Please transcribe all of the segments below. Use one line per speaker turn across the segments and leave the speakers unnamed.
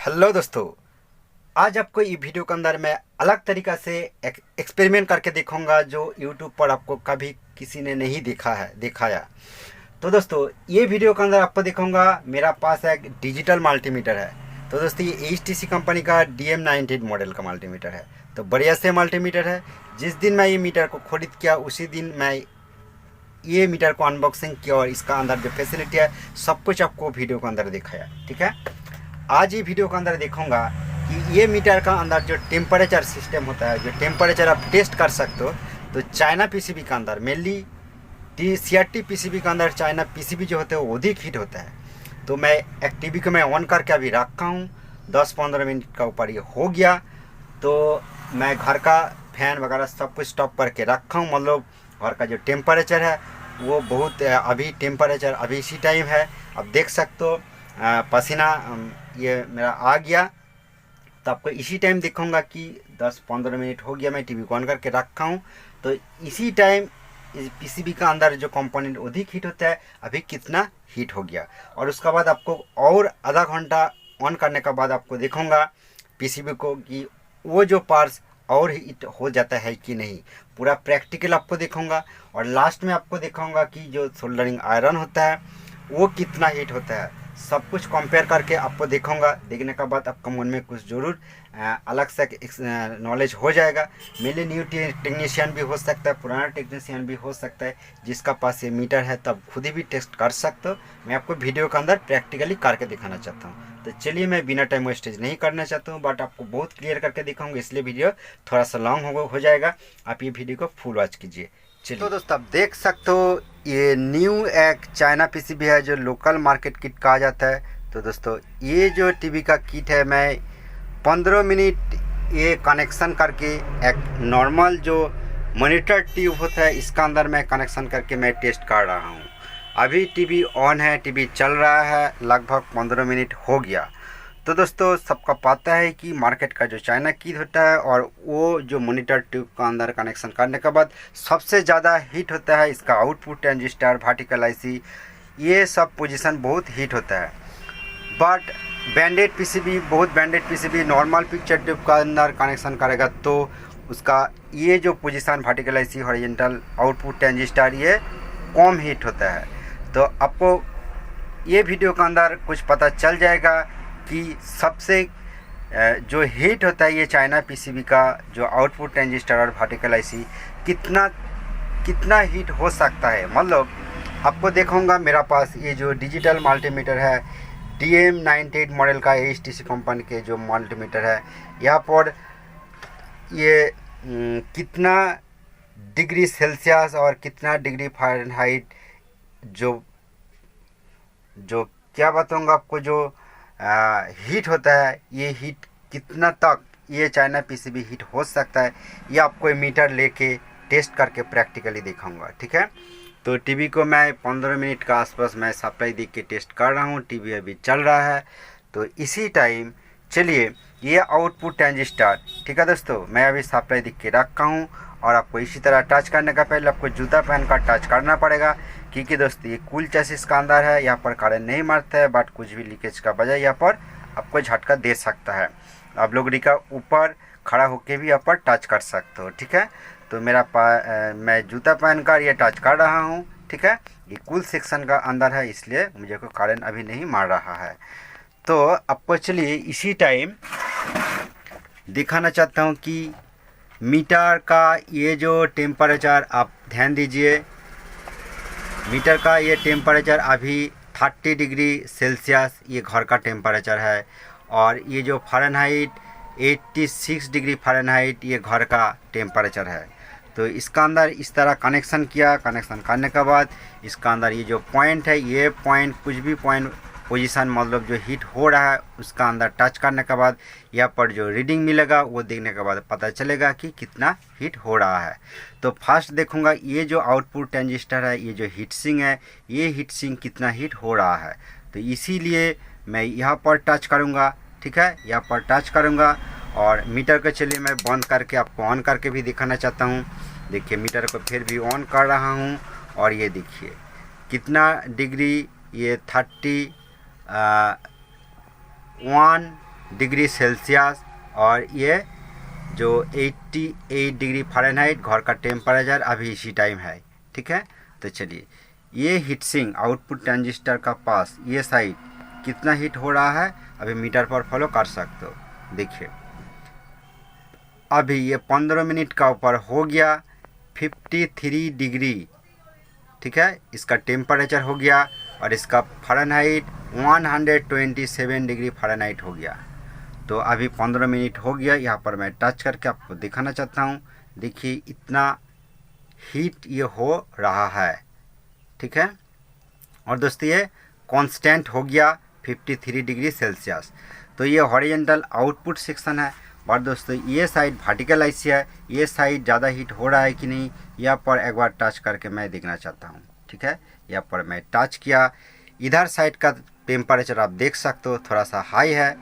Hello दोस्तों, आज आपको ये वीडियो के अंदर मैं अलग तरीक़ा से एक्सपेरिमेंट करके दिखाऊंगा जो यूट्यूब पर आपको कभी किसी ने नहीं दिखाया। तो दोस्तों, ये वीडियो के अंदर आपको दिखाऊंगा मेरा पास एक डिजिटल मल्टीमीटर है। तो दोस्तों, ये HTC कंपनी का DM98 मॉडल का मल्टीमीटर है। तो बढ़िया से मल्टीमीटर है। जिस दिन मैं ये मीटर को खरीद किया उसी दिन मैं ये मीटर को अनबॉक्सिंग किया और इसका अंदर जो फैसिलिटी है सब कुछ आपको वीडियो के अंदर दिखाया। ठीक है, आज ये वीडियो के अंदर देखूंगा कि ये मीटर का अंदर जो टेम्परेचर सिस्टम होता है, जो टेम्परेचर आप टेस्ट कर सकते हो, तो चाइना पीसीबी के अंदर मेनली CRT पीसीबी के अंदर चाइना पीसीबी जो होते हैं वो अधिक हीट होता है। तो मैं एक टीवी को मैं ऑन करके अभी रखा हूँ, 10-15 मिनट का ऊपर ये हो गया। तो मैं घर का फैन वगैरह सब कुछ स्टॉप करके रखा हूँ। मतलब घर का जो टेम्परेचर है वो बहुत अभी टेम्परेचर अभी इसी टाइम है, अब देख सकते हो। पसीना ये मेरा आ गया। तो आपको इसी टाइम दिखाऊंगा कि 10-15 मिनट हो गया, मैं टीवी को ऑन करके रखा हूँ। तो इसी टाइम इस पीसीबी का अंदर जो कंपोनेंट अधिक हीट होता है अभी कितना हीट हो गया। और उसके बाद आपको और आधा घंटा ऑन करने के बाद आपको दिखाऊंगा पीसीबी को कि वो जो पार्ट्स और हीट हो जाता है कि नहीं। पूरा प्रैक्टिकल आपको दिखाऊंगा। और लास्ट में आपको दिखाऊंगा कि जो सोल्डरिंग आयरन होता है वो कितना हीट होता है। सब कुछ कंपेयर करके आपको दिखाऊंगा। देखने के बाद आपका मन में कुछ ज़रूर अलग से नॉलेज हो जाएगा। मेरे न्यू टेक्नीशियन भी हो सकता है, पुराना टेक्नीशियन भी हो सकता है, जिसका पास ये मीटर है तब खुद ही भी टेस्ट कर सकते हो। मैं आपको वीडियो के अंदर प्रैक्टिकली करके दिखाना चाहता हूँ। तो चलिए, मैं बिना टाइम वेस्टेज नहीं करना चाहता हूँ, बट आपको बहुत क्लियर करके दिखाऊंगा, इसलिए वीडियो थोड़ा सा लॉन्ग हो जाएगा। आप ये वीडियो को फुल वॉच कीजिए। चलिए तो दोस्तों, आप देख सकते हो ये न्यू एक चाइना पीसीबी है जो लोकल मार्केट किट कहा जाता है। तो दोस्तों, ये जो टीवी का किट है मैं 15 मिनट ये कनेक्शन करके एक नॉर्मल जो मॉनिटर ट्यूब होता है इसका अंदर मैं कनेक्शन करके मैं टेस्ट कर रहा हूँ। अभी टीवी ऑन है, टीवी चल रहा है, लगभग 15 मिनट हो गया। तो दोस्तों, सबका पता है कि मार्केट का जो चाइना किट होता है और वो जो मॉनिटर ट्यूब का अंदर कनेक्शन करने के बाद सबसे ज़्यादा हीट होता है इसका आउटपुट ट्रांजिस्टर, वर्टिकल आईसी, ये सब पोजीशन बहुत हीट होता है। But banded PCB normal picture tube का अंदर कनेक्शन करेगा तो उसका ये जो position vertical IC, horizontal output transistor, ये कम हीट होता है। तो आपको ये वीडियो के अंदर कुछ पता चल जाएगा कि सबसे जो हीट होता है ये चाइना पीसीबी का जो आउटपुट ट्रांजिस्टर और वर्टिकल आईसी कितना हीट हो सकता है। मतलब आपको देखूंगा मेरा पास ये जो डिजिटल मल्टीमीटर है DM98 मॉडल का HTC कंपनी के जो मल्टीमीटर है, यहाँ पर ये कितना डिग्री सेल्सियस और कितना डिग्री फ़ारेनहाइट जो क्या बताऊंगा आपको, जो हीट होता है ये हीट कितना तक ये चाइना पीसीबी हीट हो सकता है, ये आपको मीटर लेके टेस्ट करके प्रैक्टिकली दिखाऊंगा। ठीक है, तो टीवी को मैं 15 मिनट का आसपास मैं सप्लाई दे के टेस्ट कर रहा हूँ। टीवी अभी चल रहा है। तो इसी टाइम चलिए ये आउटपुट ट्रांजिस्टर, ठीक है दोस्तों, मैं अभी सप्लाई दे के रखा हूँ। और आपको इसी तरह टच करने का पहले आपको जूता पहन कर टच करना पड़ेगा, क्योंकि दोस्तों ये कूल चेसिस का अंदर है, यहाँ पर करंट नहीं मारता है, बट कुछ भी लीकेज का बजाय यहाँ पर आपको झटका दे सकता है। आप लोग रिका ऊपर खड़ा होके भी यहाँ पर टच कर सकते हो। ठीक है, तो मैं जूता पहनकर ये टच कर रहा हूँ। ठीक है, ये कूल सेक्शन का अंदर है इसलिए मुझे को करंट अभी नहीं मार रहा है। तो आपको चलिए इसी टाइम दिखाना चाहता हूँ कि मीटर का ये जो टेम्परेचर, आप ध्यान दीजिए, मीटर का ये टेम्परेचर अभी 30 डिग्री सेल्सियस ये घर का टेम्परेचर है। और ये जो फ़ारेनहाइट 86 डिग्री फ़ारेनहाइट ये घर का टेम्परेचर है। तो इसका अंदर इस तरह कनेक्शन किया। कनेक्शन करने के बाद इसका अंदर ये जो पॉइंट है, ये पॉइंट कुछ भी पॉइंट पोजीशन, मतलब जो हीट हो रहा है उसका अंदर टच करने के बाद यहाँ पर जो रीडिंग मिलेगा वो देखने के बाद पता चलेगा कि कितना हीट हो रहा है। तो फर्स्ट देखूंगा ये जो आउटपुट ट्रांजिस्टर है, ये जो हीट सिंक है, ये हीट सिंक कितना हीट हो रहा है। तो इसीलिए मैं यहाँ पर टच करूँगा। ठीक है, यहाँ पर टच करूँगा और मीटर को चलिए मैं बंद करके आपको ऑन करके भी दिखाना चाहता हूँ। देखिए मीटर को फिर भी ऑन कर रहा हूँ और ये देखिए कितना डिग्री, ये 31 डिग्री सेल्सियस और ये जो 88 डिग्री फ़ारेनहाइट घर का टेम्परेचर अभी इसी टाइम है। ठीक है, तो चलिए ये हीट सिंक आउटपुट ट्रांजिस्टर का पास ये साइड कितना हीट हो रहा है अभी मीटर पर फॉलो कर सकते हो। देखिए अभी ये 15 मिनट का ऊपर हो गया 53 डिग्री। ठीक है, इसका टेम्परेचर हो गया और इसका फ़ारेनहाइट 127 डिग्री फ़ारेनहाइट हो गया। तो अभी 15 मिनट हो गया। यहाँ पर मैं टच करके आपको दिखाना चाहता हूँ। देखिए इतना हीट ये हो रहा है। ठीक है, और दोस्तों ये कांस्टेंट हो गया 53 डिग्री सेल्सियस। तो ये हॉरिजॉन्टल आउटपुट सेक्शन है। और दोस्तों ये साइड वर्टिकल आईसी है, ये साइड ज़्यादा हीट हो रहा है कि नहीं यहाँ पर एक बार टच करके मैं देखना चाहता हूँ। ठीक है, यहाँ पर मैं टच किया, इधर साइड का टेम्परेचर आप देख सकते हो थोड़ा सा हाई है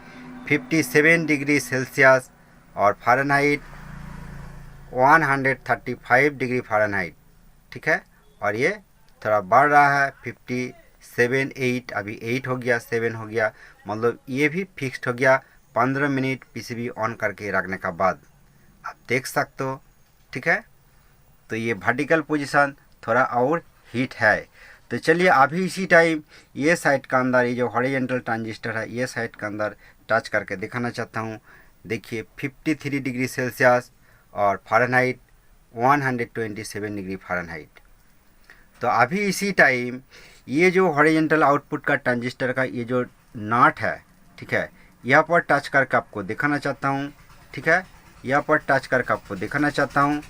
57 डिग्री सेल्सियस और फ़ारेनहाइट 135 डिग्री फ़ारेनहाइट। ठीक है, और ये थोड़ा बढ़ रहा है 57 8 अभी 8 हो गया 7 हो गया, मतलब ये भी फिक्स्ड हो गया 15 मिनट पीसीबी ऑन करके रखने का बाद आप देख सकते हो। ठीक है, तो ये वर्टिकल पोजीशन थोड़ा और हीट है। तो चलिए अभी इसी टाइम ये साइड का अंदर ये जो हॉरिजॉन्टल ट्रांजिस्टर है ये साइड का अंदर टच करके दिखाना चाहता हूँ। देखिए 53 डिग्री सेल्सियस और फ़ारेनहाइट 127 डिग्री फ़ारेनहाइट। तो अभी इसी टाइम ये जो हॉरिजॉन्टल आउटपुट का ट्रांजिस्टर का ये जो नॉट है, ठीक है, यहाँ पर टच करके आपको दिखाना चाहता हूँ। ठीक है, यहाँ पर टच करके आपको दिखाना चाहता हूँ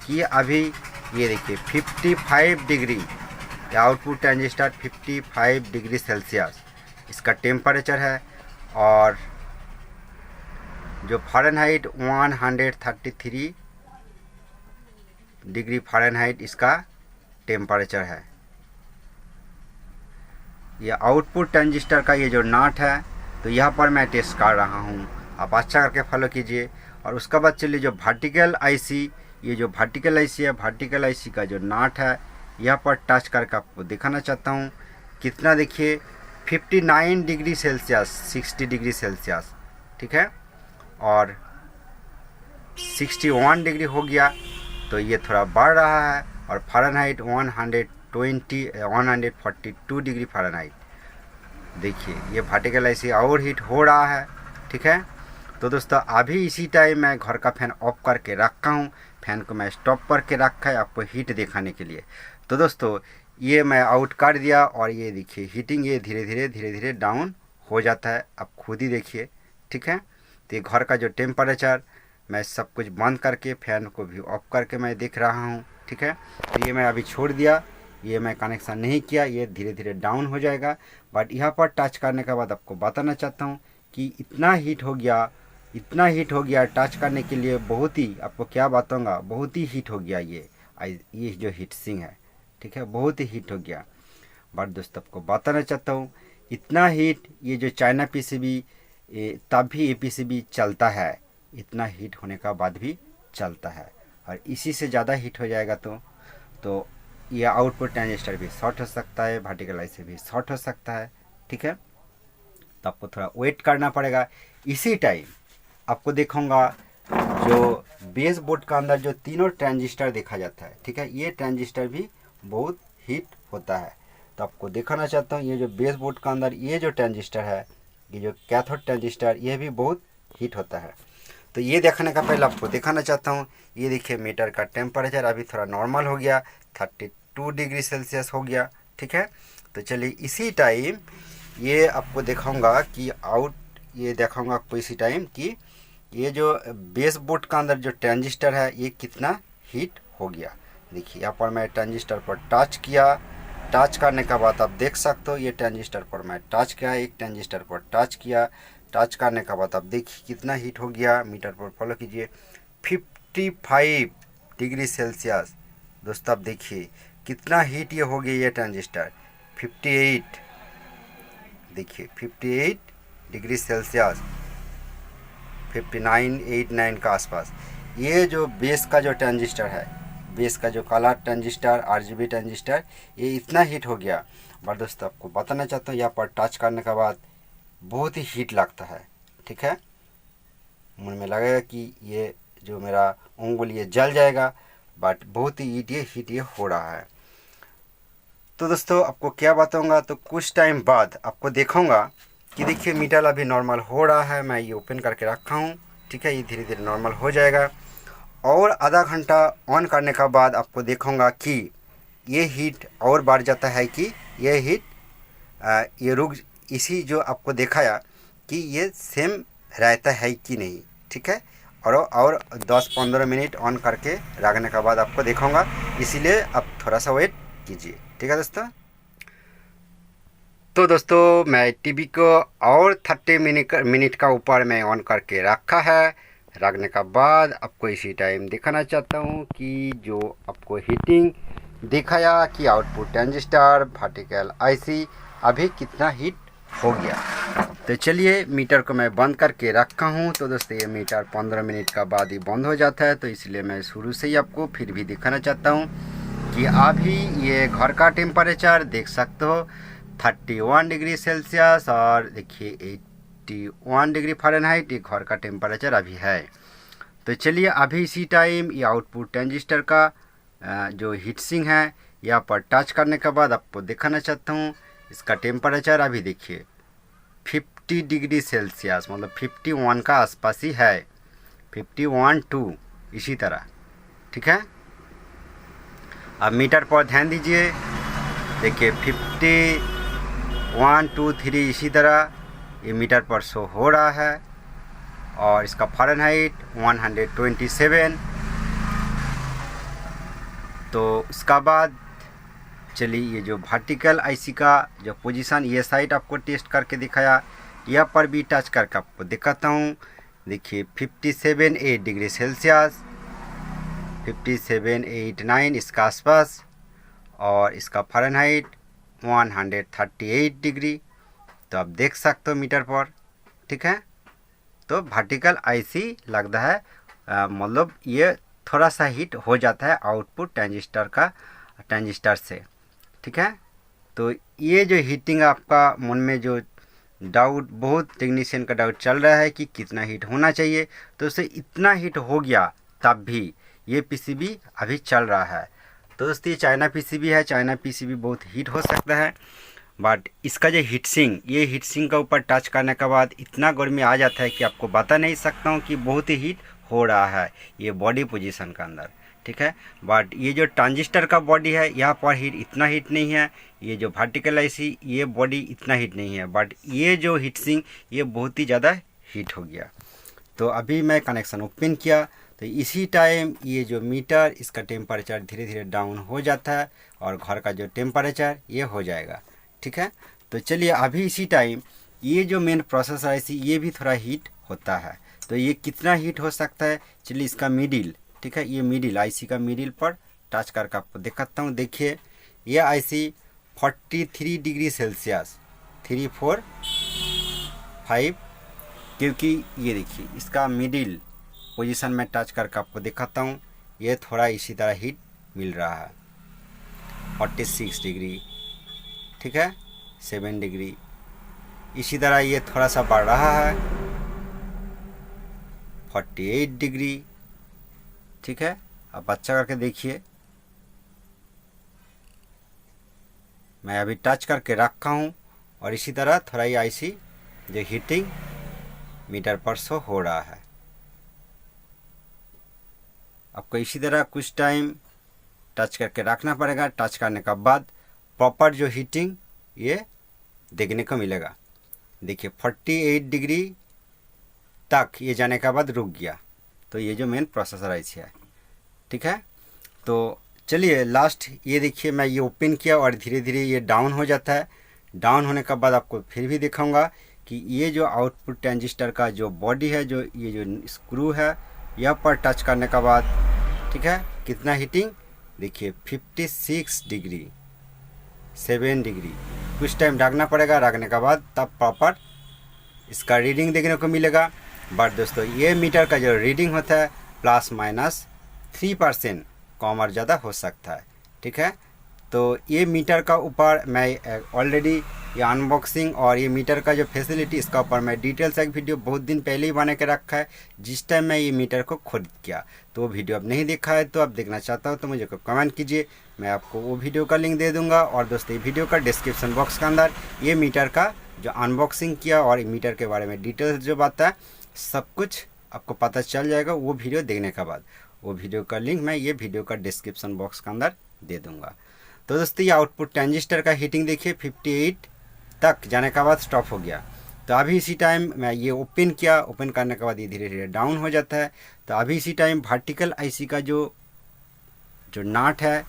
कि अभी ये देखिए 55 degree output transistor 55 degree Celsius इसका टेम्परेचर है और जो फ़ारेनहाइट 133 डिग्री फ़ारेनहाइट इसका टेम्परेचर है। ये आउटपुट ट्रांजिस्टर का ये जो नॉट है तो यहाँ पर मैं टेस्ट कर रहा हूँ, आप अच्छा करके फॉलो कीजिए। और उसके बाद चलिए जो वर्टिकल आईसी, ये जो वर्टिकल आईसी है, वर्टिकल आईसी का जो नॉट है यहाँ पर टच करके आपको दिखाना चाहता हूँ कितना। देखिए 59 डिग्री सेल्सियस 60 डिग्री सेल्सियस। ठीक है, और 61 डिग्री हो गया, तो ये थोड़ा बढ़ रहा है और फ़ारेनहाइट 142 डिग्री फ़ारेनहाइट। देखिए ये वर्टिकल आईसी और हीट हो रहा है। ठीक है, तो दोस्तों अभी इसी टाइम मैं घर का फ़ैन ऑफ करके रखा हूँ, फ़ैन को मैं स्टॉप करके रखा है आपको हीट दिखाने के लिए। तो दोस्तों ये मैं आउट कर दिया और ये देखिए हीटिंग ये धीरे धीरे डाउन हो जाता है, आप खुद ही देखिए। ठीक है, तो ये घर का जो टेम्परेचर मैं सब कुछ बंद करके फ़ैन को भी ऑफ करके मैं देख रहा हूँ। ठीक है, तो ये मैं अभी छोड़ दिया, ये मैं कनेक्शन नहीं किया, ये धीरे धीरे डाउन हो जाएगा। बट यहाँ पर टच करने के बाद आपको बताना चाहता हूँ कि इतना हीट हो गया टच करने के लिए, बहुत ही आपको क्या बताऊँगा, बहुत ही हीट हो गया ये जो हीट सिंक है। ठीक है, बहुत ही हीट हो गया। बट दोस्तों आपको बताना चाहता हूँ इतना हीट ये जो चाइना पीसीबी तब भी ये पीसीबी चलता है, इतना हीट होने का बाद भी चलता है। और इसी से ज़्यादा हीट हो जाएगा तो ये आउटपुट ट्रांजिस्टर भी शॉर्ट हो सकता है, वर्टिकल आईसी भी शॉर्ट हो सकता है। ठीक है, तो आपको थोड़ा वेट करना पड़ेगा। इसी टाइम आपको दिखाऊंगा जो बेस बोर्ड का अंदर जो तीनों ट्रांजिस्टर देखा जाता है। ठीक है, ये ट्रांजिस्टर भी बहुत हीट होता है। तो आपको दिखाना चाहता हूँ ये जो बेस बोर्ड का अंदर ये जो ट्रांजिस्टर है, ये जो कैथोड ट्रांजिस्टर, ये भी बहुत हीट होता है। तो ये देखने का पहले आपको दिखाना चाहता हूँ। ये देखिए मीटर का टेम्परेचर अभी थोड़ा नॉर्मल हो गया, 32 डिग्री सेल्सियस हो गया। ठीक है, तो चलिए इसी टाइम ये आपको दिखाऊंगा कि ये दिखाऊंगा आपको इसी टाइम कि ये जो बेस बोर्ड का अंदर जो ट्रांजिस्टर है ये कितना हीट हो गया। देखिए यहाँ पर मैं ट्रांजिस्टर पर टच किया, टच करने के बाद आप देख सकते हो ये ट्रांजिस्टर पर मैं टच किया, एक ट्रांजिस्टर पर टच किया, टच करने के बाद आप देखिए कितना हीट हो गया। मीटर पर फॉलो कीजिए 55 डिग्री सेल्सियस। दोस्तों आप देखिए कितना हीट ये हो गया ये ट्रांजिस्टर 58, देखिए 58 डिग्री सेल्सियस 5989 का आसपास। ये जो बेस का जो ट्रांजिस्टर है, बेस का जो काला ट्रांजिस्टर आरजीबी ट्रांजिस्टर, ये इतना हीट हो गया। बट दोस्तों आपको बताना चाहता हूँ यहाँ पर टच करने के बाद बहुत ही हीट लगता है। ठीक है, मन में लगेगा कि ये जो मेरा उंगली ये जल जाएगा, बट बहुत ही हीट ये हो रहा है। तो दोस्तों आपको क्या बताऊंगा, तो कुछ टाइम बाद आपको देखूंगा कि देखिए मीटर अभी नॉर्मल हो रहा है। मैं ये ओपन करके रखा हूँ, ठीक है, ये धीरे धीरे नॉर्मल हो जाएगा। और आधा घंटा ऑन करने के बाद आपको देखूंगा कि ये हीट और बढ़ जाता है कि ये हीट ये रुक, इसी जो आपको दिखाया कि ये सेम रहता है कि नहीं, ठीक है। और 10-15 मिनट ऑन करके रखने के बाद आपको देखूंगा, इसीलिए आप थोड़ा सा वेट कीजिए, ठीक है दोस्तों। तो दोस्तों मैं टीवी को और 30 मिनट का ऊपर मैं ऑन करके रखा है। रखने का बाद आपको इसी टाइम दिखाना चाहता हूँ कि जो आपको हीटिंग दिखाया कि आउटपुट ट्रांजिस्टर वर्टिकल आईसी अभी कितना हीट हो गया। तो चलिए मीटर को मैं बंद करके रखा हूँ। तो दोस्तों ये मीटर 15 मिनट का बाद ही बंद हो जाता है, तो इसलिए मैं शुरू से ही आपको फिर भी दिखाना चाहता हूँ कि अभी ये घर का टेम्परेचर देख सकते हो 31 डिग्री सेल्सियस और देखिए 81 डिग्री फ़ारेनहाइट ये घर का टेम्परेचर अभी है। तो चलिए अभी इसी टाइम ये आउटपुट ट्रांजिस्टर का जो हीट सिंक है यहाँ पर टच करने के बाद आपको दिखाना चाहता हूँ। इसका टेम्परेचर अभी देखिए 50 डिग्री सेल्सियस, मतलब 51 का आसपास ही है, 51-2 इसी तरह, ठीक है। अब मीटर पर ध्यान दीजिए, देखिए 51, 2, 3 इसी तरह ये मीटर पर शो हो रहा है। और इसका फ़ारेनहाइट 127। तो इसका बाद चलिए ये जो वर्टिकल आईसी का जो पोजीशन ये साइड आपको टेस्ट करके दिखाया, यहाँ पर भी टच करके आपको दिखाता हूँ। देखिए 57.8 डिग्री सेल्सियस, 57.89 इसका आसपास, और इसका फ़ारेनहाइट 138 डिग्री। तो आप देख सकते हो मीटर पर, ठीक है। तो वर्टिकल आईसी लगता है मतलब ये थोड़ा सा हीट हो जाता है आउटपुट ट्रांजिस्टर से, ठीक है। तो ये जो हीटिंग आपका मन में जो डाउट, बहुत टेक्नीशियन का डाउट चल रहा है कि कितना हीट होना चाहिए, तो उसे इतना हीट हो गया तब भी ये पीसीबी अभी चल रहा है। तो दोस्तों ये चाइना पीसीबी है, चाइना पीसीबी बहुत हीट हो सकता है, बट इसका जो हीट सिंक, ये हीट सिंक का ऊपर टच करने के बाद इतना गर्मी आ जाता है कि आपको बता नहीं सकता हूँ कि बहुत ही हीट हो रहा है ये बॉडी पोजीशन का अंदर, ठीक है। बट ये जो ट्रांजिस्टर का बॉडी है यहाँ पर इतना हीट नहीं है, ये जो वर्टिकल आईसी ये बॉडी इतना हीट नहीं है, बट ये जो हीट सिंक ये बहुत ही ज़्यादा हीट हो गया। तो अभी मैं कनेक्शन ओपन किया, तो इसी टाइम ये जो मीटर इसका टेम्परेचर धीरे धीरे डाउन हो जाता है और घर का जो टेम्परेचर ये हो जाएगा, ठीक है। तो चलिए अभी इसी टाइम ये जो मेन प्रोसेसर आईसी ये भी थोड़ा हीट होता है। तो ये कितना हीट हो सकता है, चलिए इसका मिडिल, ठीक है, ये मिडिल आईसी का मिडिल पर टच करके आपको दिखाता हूँ। देखिए ये आईसी 43 डिग्री सेल्सियस 345, क्योंकि ये देखिए इसका मिडिल पोजीशन में टच करके आपको दिखाता हूँ, ये थोड़ा इसी तरह हीट मिल रहा है 46 डिग्री, ठीक है, 7 डिग्री इसी तरह ये थोड़ा सा बढ़ रहा है 48 डिग्री, ठीक है। अब अच्छा करके देखिए, मैं अभी टच करके रखा हूँ और इसी तरह थोड़ा ही आईसी जो हीटिंग मीटर पर शो हो रहा है। आपको इसी तरह कुछ टाइम टच करके रखना पड़ेगा, टच करने के बाद प्रॉपर जो हीटिंग ये देखने को मिलेगा। देखिए 48 डिग्री तक ये जाने के बाद रुक गया। तो ये जो मेन प्रोसेसर आईसी है, ठीक है। तो चलिए लास्ट ये देखिए मैं ये ओपन किया और धीरे धीरे ये डाउन हो जाता है। डाउन होने के बाद आपको फिर भी दिखाऊंगा कि ये जो आउटपुट ट्रांजिस्टर का जो बॉडी है, जो ये जो स्क्रू है, यहाँ पर टच करने के बाद, ठीक है, कितना हीटिंग देखिए 56 डिग्री 7 डिग्री। कुछ टाइम रखना पड़ेगा, रखने के बाद तब प्रॉपर इसका रीडिंग देखने को मिलेगा। बट दोस्तों ये मीटर का जो रीडिंग होता है ±3% कम और ज़्यादा हो सकता है, ठीक है। तो ये मीटर का ऊपर मैं ऑलरेडी ये अनबॉक्सिंग और ये मीटर का जो फैसिलिटी, इसका ऊपर मैं डिटेल्स एक वीडियो बहुत दिन पहले ही बना के रखा है। जिस टाइम मैं ये मीटर को खरीद किया, तो वो वीडियो अब नहीं देखा है तो आप देखना चाहता हो तो मुझे कमेंट कीजिए, मैं आपको वो वीडियो का लिंक दे दूंगा। और दोस्तों ये वीडियो का डिस्क्रिप्शन बॉक्स के अंदर ये मीटर का जो अनबॉक्सिंग किया और मीटर के बारे में डिटेल्स जो बात है सब कुछ आपको पता चल जाएगा वो वीडियो देखने के बाद। वो वीडियो का लिंक मैं ये वीडियो का डिस्क्रिप्शन बॉक्स के अंदर दे दूंगा। तो दोस्तों ये आउटपुट ट्रांजिस्टर का हीटिंग देखिए 58 तक जाने के बाद स्टॉप हो गया। तो अभी इसी टाइम मैं ये ओपन किया, ओपन करने के बाद ये धीरे धीरे डाउन हो जाता है। तो अभी इसी टाइम वर्टिकल आईसी का जो नाट है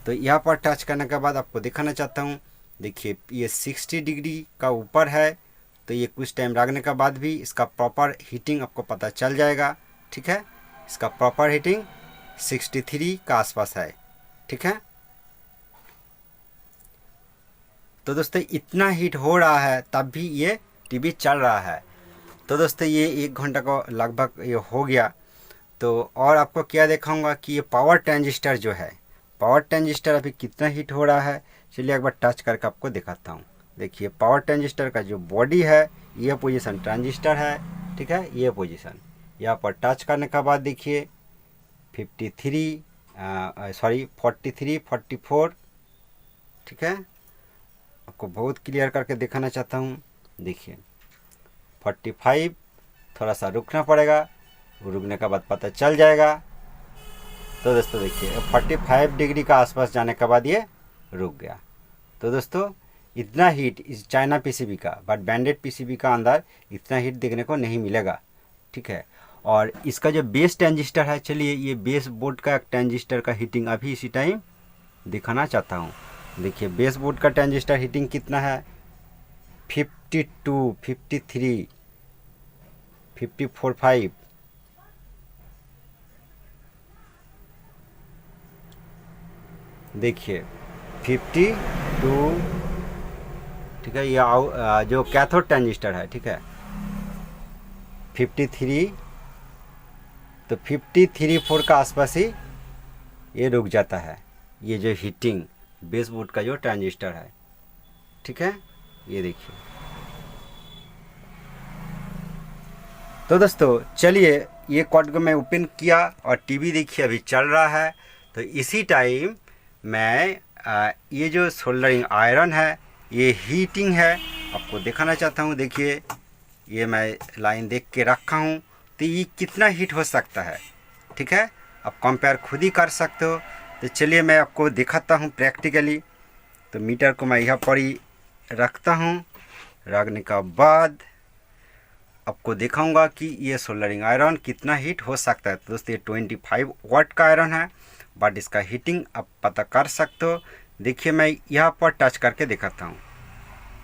तो यहाँ पर टच करने के बाद आपको दिखाना चाहता हूँ। देखिए ये 60 डिग्री का ऊपर है, तो ये कुछ टाइम रखने के बाद भी इसका प्रॉपर हीटिंग आपको पता चल जाएगा। ठीक है, इसका प्रॉपर हीटिंग 63 का आसपास है। ठीक है, तो दोस्तों इतना हीट हो रहा है तब भी ये टीवी चल रहा है। तो दोस्तों ये 1 घंटा का लगभग ये हो गया। तो और आपको क्या दिखाऊंगा कि ये पावर ट्रांजिस्टर जो है, पावर ट्रांजिस्टर अभी कितना हीट हो रहा है, चलिए एक बार टच करके आपको दिखाता हूँ। देखिए पावर ट्रांजिस्टर का जो बॉडी है ये पोजीशन ट्रांजिस्टर है। ठीक है, ये पोजीशन यहाँ पर टच करने के बाद देखिए 43 43 44। ठीक है, आपको बहुत क्लियर करके दिखाना चाहता हूँ। देखिए 45, थोड़ा सा रुकना पड़ेगा, रुकने के बाद पता चल जाएगा। तो दोस्तों देखिए 45 डिग्री का आसपास जाने के बाद ये रुक गया। तो दोस्तों इतना हीट इस चाइना पीसीबी का, बट ब्रांडेड पीसीबी का अंदर इतना हीट देखने को नहीं मिलेगा। ठीक है, और इसका जो बेस ट्रांजिस्टर है, चलिए ये बेस बोर्ड का ट्रांजिस्टर का हीटिंग अभी इसी टाइम दिखाना चाहता हूँ। देखिए बेस बोर्ड का ट्रांजिस्टर हीटिंग कितना है, 52, 53, 54.5। देखिए 52। ठीक है, ये जो कैथोड ट्रांजिस्टर है, ठीक है 53, तो 53.4 का आसपास ही ये रुक जाता है, ये जो हीटिंग बेस बोर्ड का जो ट्रांजिस्टर है। ठीक है, ये देखिए। तो दोस्तों चलिए ये कॉर्ड को मैं ओपन किया और टीवी देखिए अभी चल रहा है। तो इसी टाइम मैं ये जो सोल्डरिंग आयरन है ये हीटिंग है आपको दिखाना चाहता हूँ। देखिए ये मैं लाइन देख के रखा हूँ, तो ये कितना हीट हो सकता है। ठीक है, आप कंपेयर खुद ही कर सकते हो। तो चलिए मैं आपको दिखाता हूँ प्रैक्टिकली। तो मीटर को मैं यहाँ पर ही रखता हूँ, रखने का बाद आपको दिखाऊंगा कि ये सोल्डरिंग आयरन कितना हीट हो सकता है। तो दोस्तों ये 25 वाट का आयरन है, बट इसका हीटिंग आप पता कर सकते हो। देखिए मैं यहाँ पर टच करके दिखाता हूँ।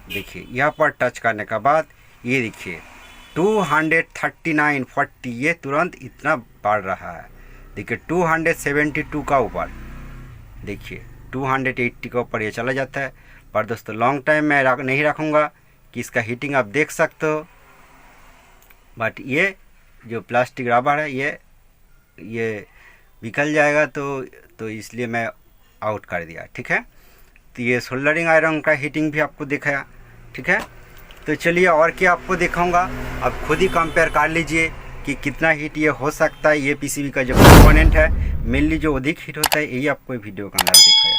देखिए यहाँ पर टच करने के बाद ये देखिए 239.40 ये तुरंत इतना बढ़ रहा है। देखिए 272 का ऊपर, देखिए 280 के ऊपर ये चला जाता है। पर दोस्तों लॉन्ग टाइम मैं नहीं रखूँगा कि इसका हीटिंग आप देख सकते हो, बट ये जो प्लास्टिक रबर है ये निकल जाएगा, तो इसलिए मैं आउट कर दिया। ठीक है, तो ये सोल्डरिंग आयरन का हीटिंग भी आपको दिखाया। ठीक है, तो चलिए और क्या आपको दिखाऊंगा, आप खुद ही कंपेयर कर लीजिए कि कितना हीट ये हो सकता है। ये पीसीबी का जो कंपोनेंट है मेनली जो अधिक हीट होता है यही आपको वीडियो के अंदर दिखाया।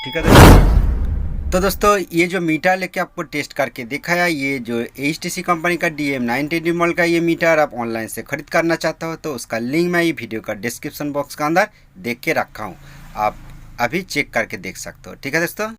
ठीक है, तो दोस्तों ये जो मीटर लेके आपको टेस्ट करके दिखाया, ये जो HTC कंपनी का DM920 मॉडल का ये मीटर आप ऑनलाइन से खरीद करना चाहते हो तो उसका लिंक मैं ये वीडियो का डिस्क्रिप्शन बॉक्स के अंदर देख के रखा हूँ, आप अभी चेक करके देख सकते हो। ठीक है दोस्तों।